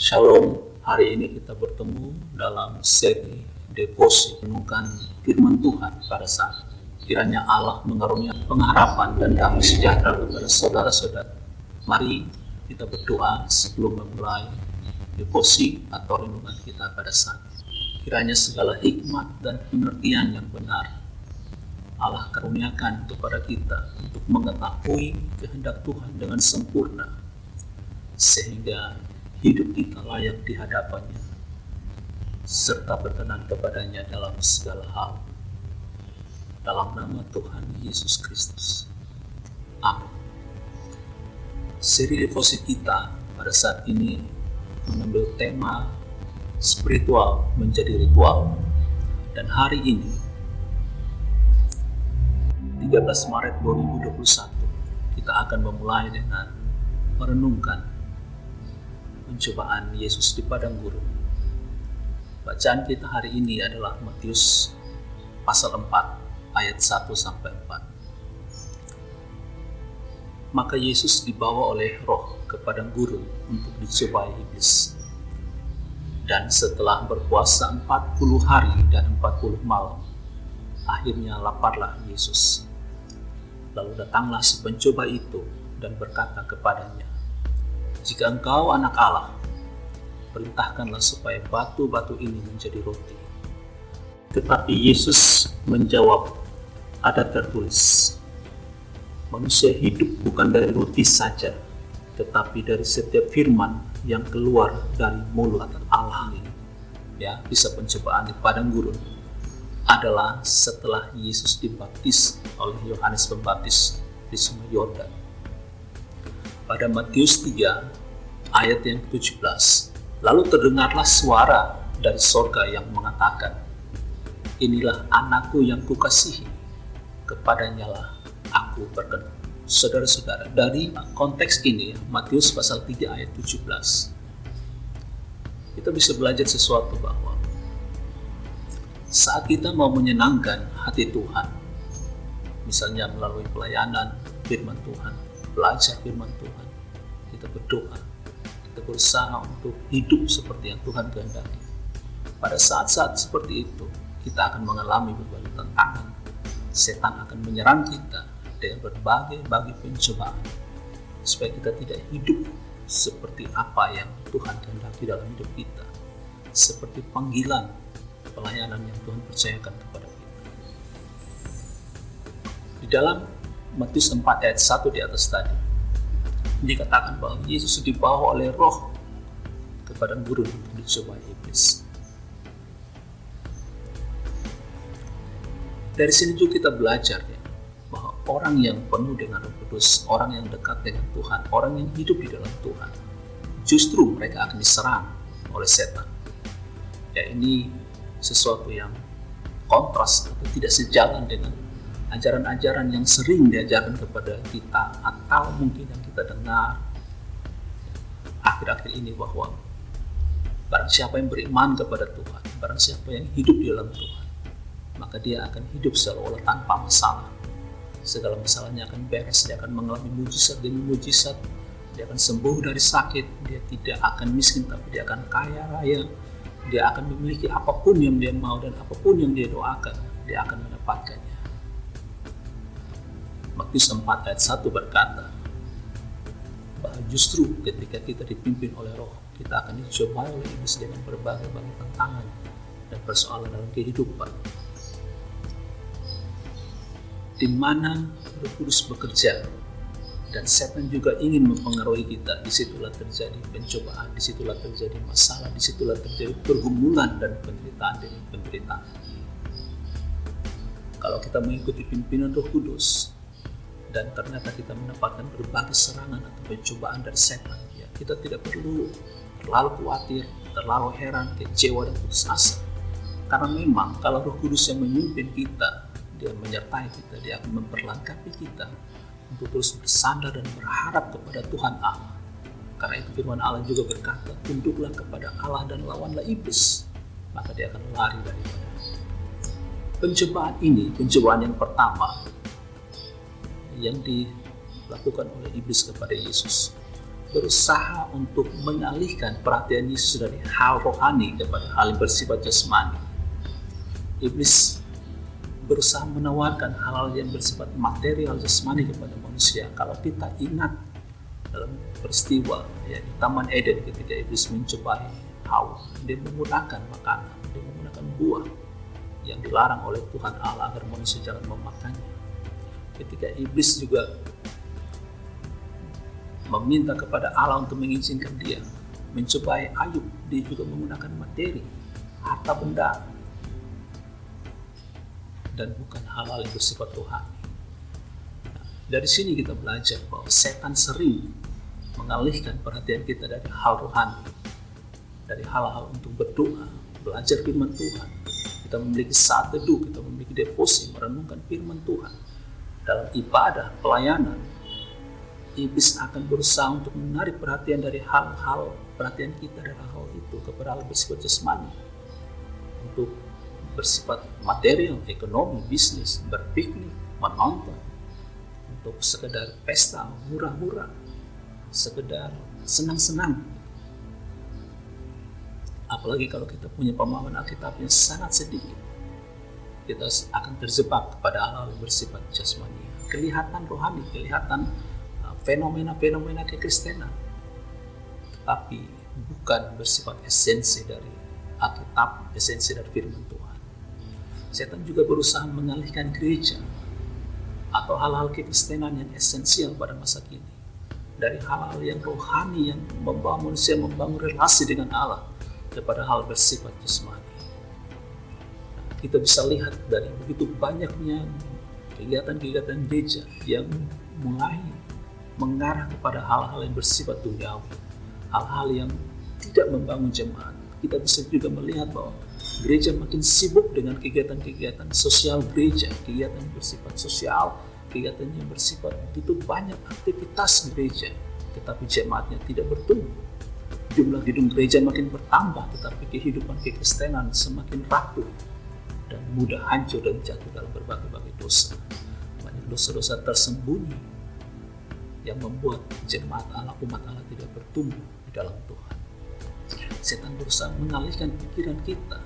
Shalom, hari ini kita bertemu dalam seri devosi renungkan firman Tuhan pada saat kiranya Allah mengaruniakan pengharapan dan damai sejahtera kepada saudara-saudara. Mari kita berdoa sebelum memulai devosi atau renungan kita pada saat ini. Kiranya segala hikmat dan pengertian yang benar Allah karuniakan kepada kita untuk mengetahui kehendak Tuhan dengan sempurna, sehingga hidup kita layak di hadapannya, serta berkenan kepadanya dalam segala hal. Dalam nama Tuhan Yesus Kristus. Amin. Seri devosi kita pada saat ini mengambil tema spiritual menjadi ritual. Dan hari ini, 13 Maret 2021, kita akan memulai dengan merenungkan pencobaan Yesus di padang gurun. Bacaan kita hari ini adalah Matius pasal 4 ayat 1-4. Maka Yesus dibawa oleh Roh ke padang gurun untuk dicobai iblis. Dan setelah berpuasa 40 hari dan 40 malam, akhirnya laparlah Yesus. Lalu datanglah si pencoba itu dan berkata kepadanya, "Jika engkau anak Allah, perintahkanlah supaya batu-batu ini menjadi roti." Tetapi Yesus menjawab, "Ada tertulis, manusia hidup bukan dari roti saja, tetapi dari setiap firman yang keluar dari mulut Allah." Ya, bisa pencobaan di padang gurun adalah setelah Yesus dibaptis oleh Yohanes Pembaptis di Sungai Yordan. Pada Matius 3 ayat yang ke-17, lalu terdengarlah suara dari sorga yang mengatakan, "Inilah anakku yang kukasihi, kepadanya lah aku berkenan." Saudara-saudara, dari konteks ini, Matius pasal 3 ayat 17, kita bisa belajar sesuatu bahwa saat kita mau menyenangkan hati Tuhan, misalnya melalui pelayanan firman Tuhan, belajar firman Tuhan, kita berdoa, kita berusaha untuk hidup seperti yang Tuhan kehendaki. Pada saat-saat seperti itu, kita akan mengalami berbagai tantangan. Setan akan menyerang kita dengan berbagai pencobaan, supaya kita tidak hidup seperti apa yang Tuhan kehendaki dalam hidup kita, seperti panggilan pelayanan yang Tuhan percayakan kepada kita. Di dalam Matius 4 ayat 1 di atas tadi, dikatakan bahwa Yesus dibawa oleh Roh ke padang gurun untuk dicobai iblis. Dari sini juga kita belajar ya, bahwa orang yang penuh dengan Roh Kudus, orang yang dekat dengan Tuhan, orang yang hidup di dalam Tuhan, justru mereka akan diserang oleh setan. Ya, ini sesuatu yang kontras atau tidak sejalan dengan ajaran-ajaran yang sering diajarkan kepada kita, atau mungkin yang kita dengar akhir-akhir ini, bahwa barang siapa yang beriman kepada Tuhan, barang siapa yang hidup di dalam Tuhan, maka dia akan hidup seolah-olah tanpa masalah. Segala masalahnya akan beres, dia akan mengalami mujizat demi mujizat, dia akan sembuh dari sakit, dia tidak akan miskin tapi dia akan kaya raya, dia akan memiliki apapun yang dia mau dan apapun yang dia doakan, dia akan mendapatkannya. Matius 4 ayat 1 berkata bahwa justru ketika kita dipimpin oleh Roh, kita akan dicobai oleh iblis dengan berbagai tantangan dan persoalan dalam kehidupan, di mana Roh Kudus bekerja dan setan juga ingin mempengaruhi kita. Disitulah terjadi pencobaan, disitulah terjadi masalah, disitulah terjadi pergumulan dan penderitaan demi penderitaan. Kalau kita mengikuti pimpinan Roh Kudus dan ternyata kita mendapatkan berbagai serangan atau pencobaan dari setan, ya, kita tidak perlu terlalu khawatir, terlalu heran, kecewa dan putus asa. Karena memang kalau Roh Kudus yang memimpin kita, dia menyertai kita, dia akan memperlengkapi kita untuk terus bersandar dan berharap kepada Tuhan Allah. Karena itu firman Allah juga berkata, "Tunduklah kepada Allah dan lawanlah iblis, maka dia akan lari daripada." Pencobaan ini, pencobaan yang pertama yang dilakukan oleh iblis kepada Yesus, berusaha untuk mengalihkan perhatian Yesus dari hal rohani kepada hal yang bersifat jasmani. Iblis berusaha menawarkan hal-hal yang bersifat material jasmani kepada manusia. Kalau kita ingat dalam peristiwa di Taman Eden ketika iblis mencobai Hawa, dia menggunakan makanan, dia menggunakan buah yang dilarang oleh Tuhan Allah agar manusia jangan memakannya. Ketika iblis juga meminta kepada Allah untuk mengizinkan dia mencobai Ayub, dia juga menggunakan materi, harta benda, dan bukan hal-hal yang bersifat rohani. Dari sini kita belajar bahwa setan sering mengalihkan perhatian kita dari hal rohani, dari hal-hal untuk berdoa, belajar firman Tuhan. Kita memiliki saat teduh, kita memiliki devosi, merenungkan firman Tuhan. Dalam ibadah, pelayanan, iblis akan berusaha untuk menarik perhatian dari perhatian kita dari hal itu kepada hal bersifat jasmani, untuk bersifat material, ekonomi, bisnis, berpiknik, menonton, untuk sekedar pesta, hura-hura, sekedar senang-senang. Apalagi kalau kita punya pemahaman Alkitab yang sangat sedikit, kita akan terjebak kepada hal-hal yang bersifat jasmani, kelihatan rohani, kelihatan fenomena-fenomena kekristenan, tapi bukan bersifat esensi dari Alkitab, esensi dari firman Tuhan. Setan juga berusaha mengalihkan gereja atau hal-hal kekristenan yang esensial pada masa kini dari hal-hal yang rohani yang membawa manusia membangun relasi dengan Allah kepada hal bersifat jasmani. Kita bisa lihat dari begitu banyaknya kegiatan-kegiatan gereja yang mulai mengarah kepada hal-hal yang bersifat duniawi, hal-hal yang tidak membangun jemaat. Kita bisa juga melihat bahwa gereja makin sibuk dengan kegiatan-kegiatan sosial gereja, kegiatan yang bersifat sosial, kegiatan yang bersifat begitu banyak aktivitas gereja, tetapi jemaatnya tidak bertumbuh. Jumlah gedung gereja makin bertambah, tetapi kehidupan kekristenan semakin rapuh dan mudah hancur dan jatuh dalam berbagai-bagai dosa. Banyak dosa-dosa tersembunyi yang membuat jemaat Allah, umat Allah tidak bertumbuh di dalam Tuhan. Setan berusaha mengalihkan pikiran kita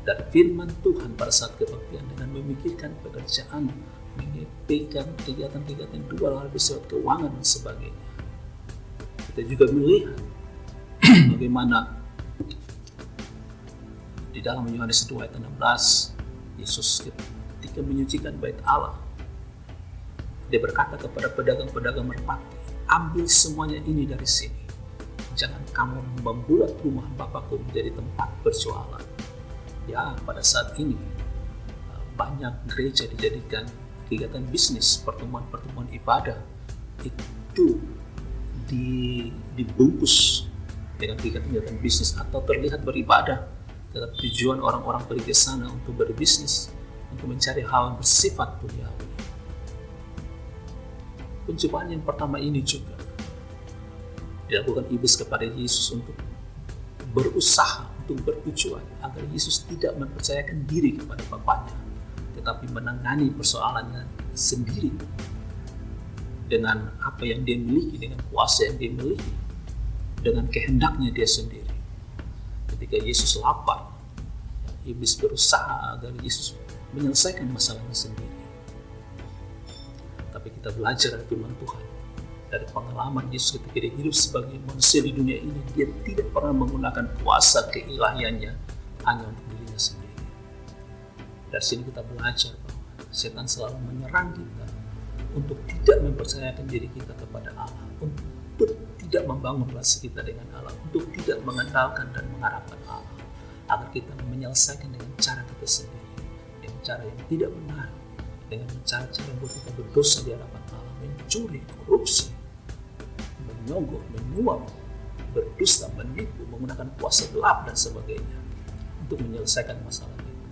dari firman Tuhan pada saat kebaktian dengan memikirkan pekerjaan, memikirkan kegiatan-kegiatan dua hal bersifat keuangan dan sebagainya. Kita juga melihat bagaimana di dalam Yohanes 2 ayat 16, Yesus ketika menyucikan bait Allah, dia berkata kepada pedagang-pedagang merpati, ambil semuanya ini dari sini. Jangan kamu membuat rumah Bapakku menjadi tempat berjualan. Ya, pada saat ini banyak gereja dijadikan kegiatan bisnis, pertemuan-pertemuan ibadah itu dibungkus dengan kegiatan bisnis atau terlihat beribadah, tetapi tujuan orang-orang pergi ke sana untuk berbisnis, untuk mencari hal bersifat duniawi. Pencobaan yang pertama ini juga dilakukan iblis kepada Yesus untuk berusaha, untuk bertujuan agar Yesus tidak mempercayakan diri kepada Bapaknya, tetapi menangani persoalannya sendiri dengan apa yang dia miliki, dengan kuasa yang dia miliki, dengan kehendaknya dia sendiri. Ketika Yesus lapar, iblis berusaha agar Yesus menyelesaikan masalahnya sendiri. Tapi kita belajar dari firman Tuhan, dari pengalaman Yesus ketika dia hidup sebagai manusia di dunia ini, dia tidak pernah menggunakan kuasa keilahiannya hanya untuk dirinya sendiri. Dari sini kita belajar bahwa setan selalu menyerang kita untuk tidak mempercayakan diri kita kepada Allah, untuk tidak membangun relasi kita dengan Allah, untuk tidak mengandalkan dan mengharapkan Allah, agar kita menyelesaikan dengan cara kita sendiri, dengan cara yang tidak benar, dengan cara-cara yang buat kita berdosa di hadapan Allah, mencuri, korupsi, menyogok, menyuap, berdusta, menipu, menggunakan kuasa gelap dan sebagainya untuk menyelesaikan masalah kita.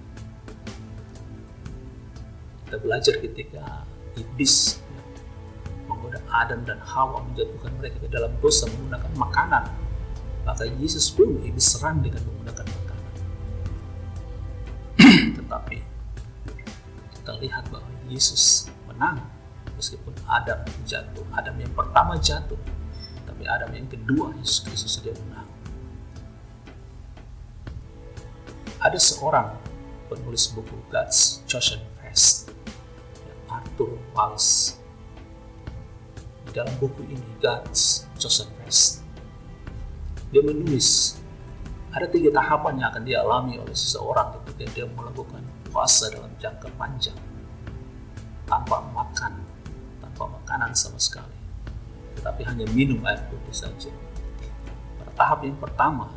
Kita belajar ketika iblis menggoda Adam dan Hawa, menjatuhkan mereka ke dalam dosa menggunakan makanan, maka Yesus pun iblis serang dengan menggunakan makanan. Tetapi kita lihat bahwa Yesus menang meskipun Adam jatuh. Adam yang pertama jatuh, tapi Nabi Adam yang kedua, Yesus Kristus dia menang. Ada seorang penulis buku God's Chosen Vessel, Arthur Wallis. Di dalam buku ini, God's Chosen Vessel, dia menulis ada 3 tahapan yang akan dialami oleh seseorang ketika dia melakukan puasa dalam jangka panjang tanpa makanan sama sekali, tetapi hanya minum air putih saja. Pada tahap yang pertama,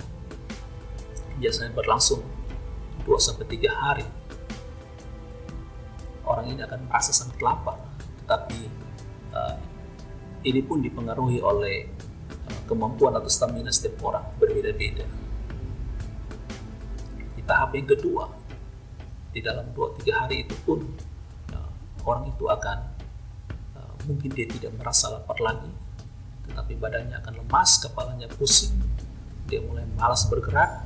biasanya berlangsung 2-3 hari, orang ini akan merasa sangat lapar, tetapi ini pun dipengaruhi oleh kemampuan atau stamina setiap orang berbeda-beda. Di tahap yang kedua, di dalam 2-3 hari itu pun orang itu akan mungkin dia tidak merasa lapar lagi, tetapi badannya akan lemas, kepalanya pusing, dia mulai malas bergerak,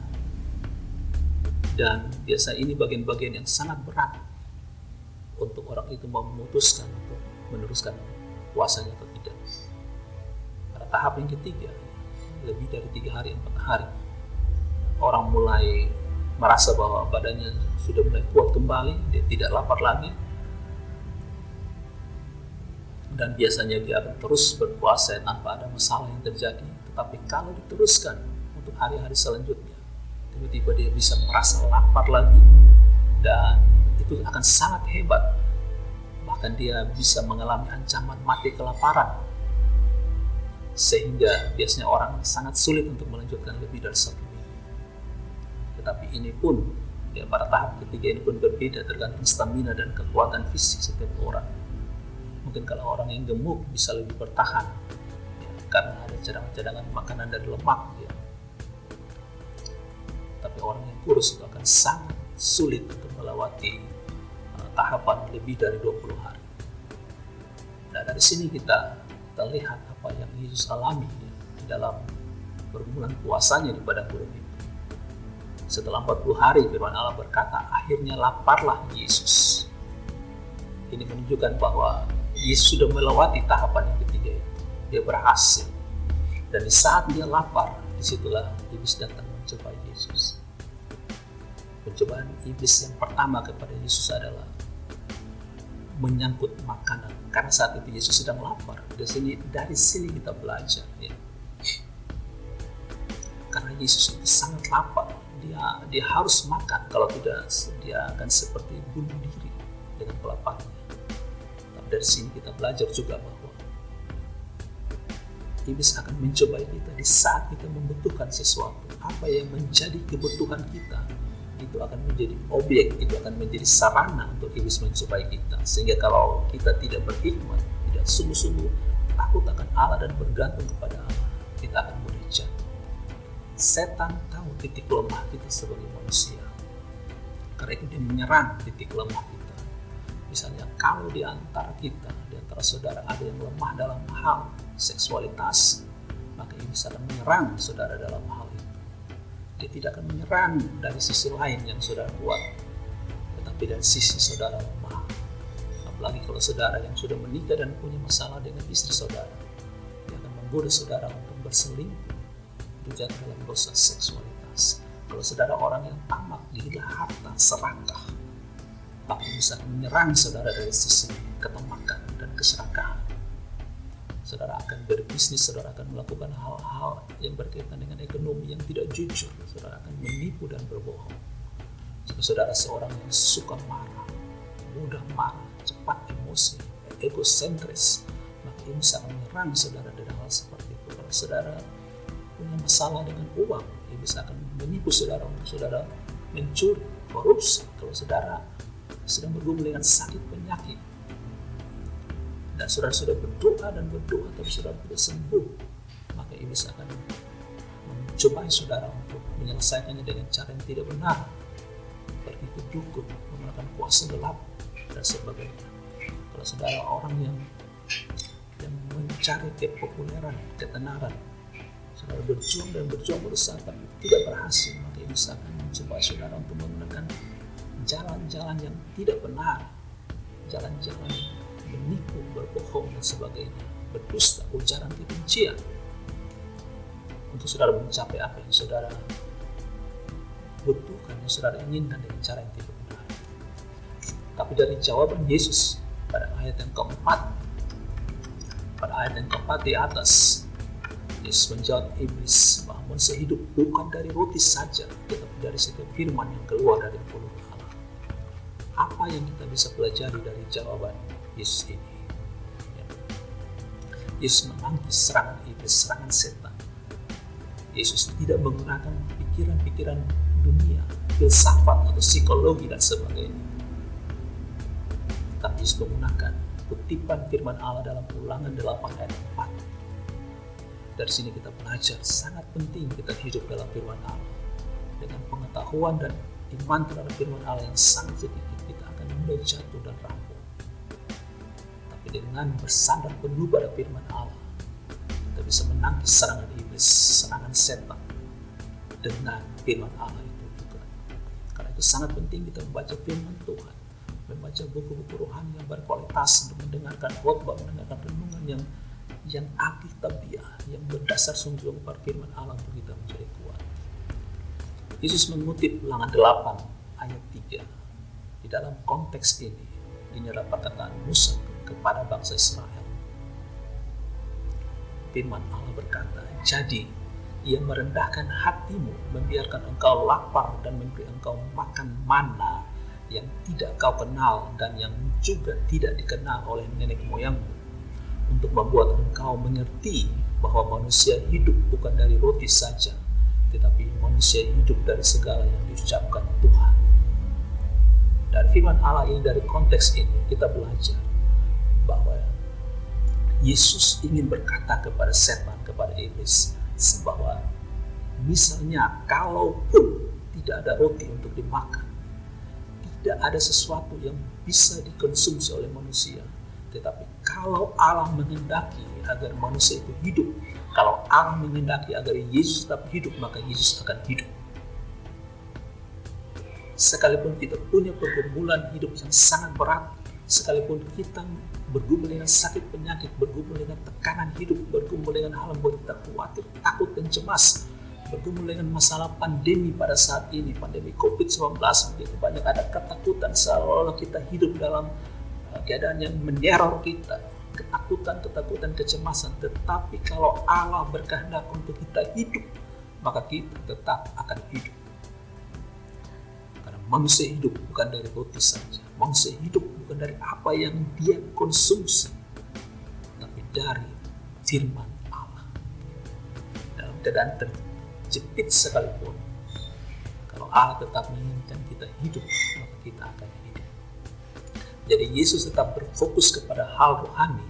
dan biasa ini bagian-bagian yang sangat berat untuk orang itu memutuskan untuk meneruskan puasanya atau tidak. Pada tahap yang ketiga, lebih dari 3 hari, 4 hari, orang mulai merasa bahwa badannya sudah mulai kuat kembali, dia tidak lapar lagi, dan biasanya dia akan terus berpuasa tanpa ada masalah yang terjadi. Tetapi kalau diteruskan untuk hari-hari selanjutnya, tiba-tiba dia bisa merasa lapar lagi, dan itu akan sangat hebat. Bahkan dia bisa mengalami ancaman mati kelaparan, sehingga biasanya orang sangat sulit untuk melanjutkan lebih dari 1 minggu. Tetapi ini pun, pada tahap ketiga ini pun berbeda tergantung stamina dan kekuatan fisik setiap orang. Mungkin kalau orang yang gemuk bisa lebih bertahan, karena ada cadangan-cadangan makanan dari lemak. Tapi orang yang kurus itu akan sangat sulit untuk melewati tahapan lebih dari 20 hari. Nah, dari sini kita lihat apa yang Yesus alami di dalam pergumulan puasanya di padang gurun itu. Setelah 40 hari, firman Allah berkata, akhirnya laparlah Yesus. Ini menunjukkan bahwa Yesus sudah melewati tahapan yang ketiga itu. Dia berhasil. Dan di saat dia lapar, disitulah iblis datang mencoba Yesus. Pencobaan iblis yang pertama kepada Yesus adalah menyangkut makanan, karena saat itu Yesus sedang lapar. Dari sini kita belajar, ya. Karena Yesus itu sangat lapar, dia harus makan, kalau tidak dia akan seperti bunuh diri dengan kelaparannya. Tapi dari sini kita belajar juga bahwa iblis akan mencoba kita di saat kita membutuhkan sesuatu. Apa yang menjadi kebutuhan kita itu akan menjadi objek, itu akan menjadi sarana untuk iblis mencobai kita. Sehingga kalau kita tidak berhikmat, tidak sungguh-sungguh takut akan Allah dan bergantung kepada Allah, kita akan mudah jatuh. Setan tahu titik lemah kita sebagai manusia, karena itu dia menyerang titik lemah kita. Misalnya kalau di antara saudara ada yang lemah dalam hal seksualitas, maka iblis akan menyerang saudara dalam hal itu. Dia tidak akan menyerang dari sisi lain yang saudara kuat, tetapi dari sisi saudara lemah. Apalagi kalau saudara yang sudah menikah dan punya masalah dengan istri saudara, dia akan menggoda saudara untuk berselingkuh, untuk jatuh dalam dosa seksualitas. Kalau saudara orang yang tamak, gila harta, serakah, maka bisa menyerang saudara dari sisi ketamakan dan keserakahan. Saudara akan berbisnis, saudara akan melakukan hal-hal yang berkaitan dengan ekonomi yang tidak jujur. Saudara akan menipu dan berbohong. Jika saudara seorang yang suka marah, mudah marah, cepat emosi, egosentris, maka ini bisa menyerang saudara dari hal seperti itu. Kalau saudara punya masalah dengan uang, ini bisa akan menipu saudara untuk saudara mencuri, korupsi. Kalau saudara sedang bergumul dengan sakit penyakit, dan saudara sudah berdoa tapi saudara tidak sembuh, maka iblis akan mencobai saudara untuk menyelesaikannya dengan cara yang tidak benar, pergi ke dukun, menggunakan kuasa gelap dan sebagainya. Kalau saudara orang yang mencari kepopuleran, ketenaran, saudara berjuang berusaha tapi tidak berhasil, maka iblis akan mencobai saudara untuk menggunakan jalan-jalan yang tidak benar, jalan-jalan menipu, berbohong dan sebagainya, berdusta, ujaran kebencian. untuk saudara mencapai apa yang saudara butuhkan, yang saudara inginkan dengan cara yang tidak benar. Tapi dari jawaban Yesus pada ayat yang keempat di atas, Yesus menjawab iblis bahwa manusia hidup bukan dari roti saja, tetapi dari setiap firman yang keluar dari mulut Allah. Apa yang kita bisa pelajari dari jawaban Yesus ini? Yesus menangkis serangan iblis, serangan setan. Yesus tidak menggunakan pikiran-pikiran dunia, filsafat atau psikologi dan sebagainya. Tapi Yesus menggunakan kutipan firman Allah dalam Ulangan 8 ayat 4. Dari sini kita belajar sangat penting kita hidup dalam firman Allah. Dengan pengetahuan dan iman terhadap firman Allah yang sangat sedikit, kita akan mulai jatuh dan rapuh. Tapi dengan bersandar penuh pada firman Allah, kita bisa menangkis serangan iblis, serangan setan dengan firman Allah itu juga. Karena itu sangat penting kita membaca firman Tuhan, membaca buku-buku rohani yang berkualitas, untuk mendengarkan khotbah, mendengarkan renungan yang alkitabiah, yang berdasar sungguh pada firman Allah untuk kita menjadi kuat. Yesus mengutip Ulangan 8 ayat 3. Di dalam konteks ini adalah perkataan Musa kepada bangsa Israel. Firman Allah berkata, "Jadi Ia merendahkan hatimu, membiarkan engkau lapar dan memberi engkau makan mana yang tidak kau kenal dan yang juga tidak dikenal oleh nenek moyangmu, untuk membuat engkau mengerti bahwa manusia hidup bukan dari roti saja, tetapi manusia hidup dari segala yang diucapkan Tuhan." Dari firman Allah ini, dari konteks ini, kita belajar bahwa Yesus ingin berkata kepada setan, kepada iblis, bahwa misalnya kalaupun tidak ada roti untuk dimakan, tidak ada sesuatu yang bisa dikonsumsi oleh manusia, tetapi kalau Allah menghendaki agar manusia itu hidup, kalau Allah menghendaki agar Yesus tetap hidup, maka Yesus akan hidup. Sekalipun kita punya pergumulan hidup yang sangat berat, sekalipun kita bergumul dengan sakit penyakit, bergumul dengan tekanan hidup, bergumul dengan hal yang membuat kita khawatir, takut dan cemas, bergumul dengan masalah pandemi pada saat ini, pandemi COVID-19, begitu banyak ada ketakutan, seolah-olah kita hidup dalam keadaan yang meneror kita, ketakutan, kecemasan. Tetapi kalau Allah berkehendak untuk kita hidup, maka kita tetap akan hidup. Karena manusia hidup bukan dari roti saja, manusia hidup bukan dari apa yang dia konsumsi, tapi dari firman Allah. Dalam keadaan terjepit sekalipun, kalau Allah tetap menginginkan kita hidup, maka kita akan hidup. Jadi Yesus tetap berfokus kepada hal rohani,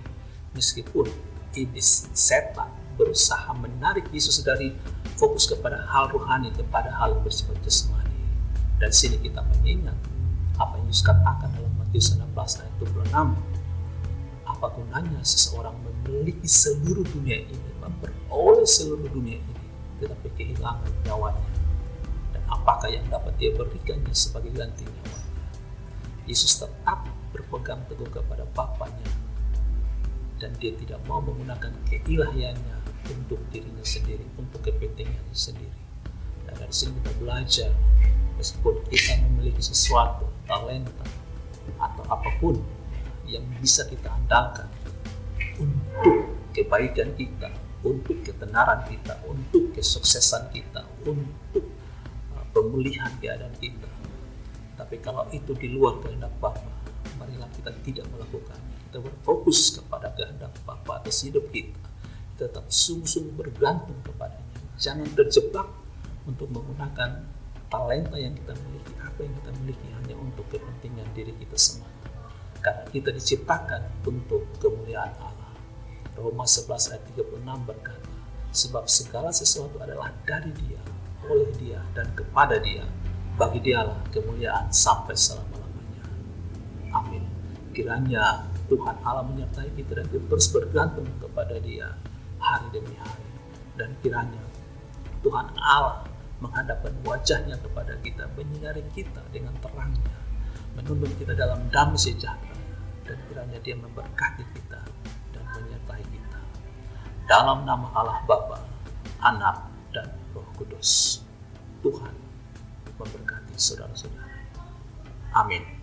meskipun iblis, setan berusaha menarik Yesus dari fokus kepada hal rohani, kepada hal yang bersifat jasmani. Dan sini kita mengingat apa yang Yesus katakan dalam Matius 16 ayat 26. Apa gunanya seseorang memiliki seluruh dunia ini, memperoleh seluruh dunia ini, tetapi kehilangan nyawanya? Dan apakah yang dapat dia berikannya sebagai ganti nyawanya? Yesus tetap berpegang teguh kepada Bapanya, dan dia tidak mau menggunakan keilahiannya untuk dirinya sendiri, untuk kepentingannya sendiri. Dan dari sini kita belajar, meskipun kita memiliki sesuatu, talenta, atau apapun yang bisa kita andalkan untuk kebaikan kita, untuk ketenaran kita, untuk kesuksesan kita, untuk pemulihan keadaan kita. Tapi kalau itu di luar kehendak Bapa, marilah kita tidak melakukannya. Kita berfokus kepada kehendak Bapa atas hidup kita. Tetap sungguh-sungguh bergantung kepadanya. Jangan terjebak untuk menggunakan talenta yang kita miliki, apa yang kita miliki hanya untuk kepentingan diri kita semata. Karena kita diciptakan untuk kemuliaan Allah. Roma 11 ayat 36 berkata, "Sebab segala sesuatu adalah dari Dia, oleh Dia, dan kepada Dia. Bagi Dialah kemuliaan sampai selama-lamanya." Amin. Kiranya Tuhan Allah menyertai kita dan kita terus bergantung kepada Dia hari demi hari. Dan kiranya Tuhan Allah menghadapkan wajahnya kepada kita, menyinari kita dengan terangnya, menuntun kita dalam damai sejahtera, dan kiranya Dia memberkati kita dan menyertai kita. Dalam nama Allah Bapa, Anak, dan Roh Kudus. Tuhan memberkati saudara-saudara. Amin.